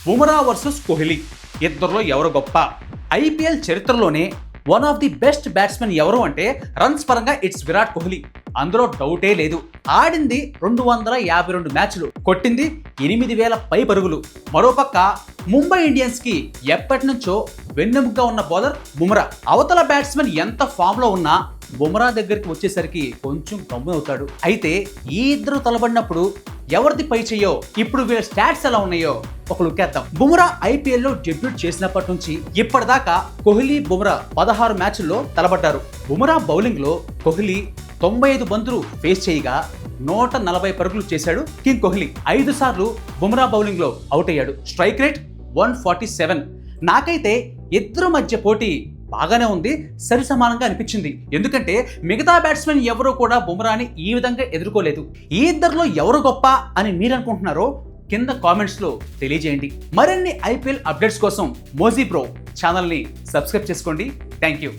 Bumrah versus Kohli, ఇద్దరిలో ఎవరు గొప్ప? ఐపీఎల్ చరిత్రలోనే one of the best batsmen ఎవరు అంటే రన్స్ పరంగా ఇట్స్ విరాట్ కోహ్లీ, అందులో డౌటే లేదు. ఆడింది 252 మ్యాచ్లు, కొట్టింది 8000 పై పరుగులు. మరోపక్క ముంబై ఇండియన్స్ కి ఎప్పటి నుంచో వెన్నెముకగా ఉన్న బౌలర్ బుమ్రా. అవతల బ్యాట్స్మెన్ ఎంత ఫామ్ లో ఉన్నా బుమ్రా దగ్గరికి వచ్చేసరికి కొంచెం గమ్మునవుతాడు. అయితే ఈ ఇద్దరు తలబడినప్పుడు ఎవరిది పై చెయ్యో, ఇప్పుడు వీళ్ళ స్టాట్స్ ఎలా ఉన్నాయో ఒక లుక్ వేద్దాం. బుమ్రా ఐపీఎల్ లో డెబ్యూట్ చేసినప్పటి నుంచి ఇప్పటిదాకా కోహ్లీ, బుమ్రా 16 మ్యాచ్ల్లో తలబడ్డారు. బుమ్రా బౌలింగ్ లో కోహ్లీ 95 బంతులు ఫేస్ చేయగా 140 పరుగులు చేశాడు కింగ్ కోహ్లీ. 5 సార్లు బుమ్రా బౌలింగ్ లో అవుట్ అయ్యాడు. Strike rate 147. నాకైతే ఇద్దరు మధ్య పోటీ బాగానే ఉంది, సరి సమానంగా అనిపించింది. ఎందుకంటే మిగతా బ్యాట్స్మెన్ ఎవరు కూడా బుమ్రాని ఈ విధంగా ఎదుర్కోలేదు. ఈ ఇద్దరిలో ఎవరు గొప్ప అని మీరు అనుకుంటున్నారో కింద కామెంట్స్ లో తెలియజేయండి. మరిన్ని ఐపీఎల్ అప్డేట్స్ కోసం మోజీ ప్రో ఛానల్ ని సబ్స్క్రైబ్ చేసుకోండి. Thank you.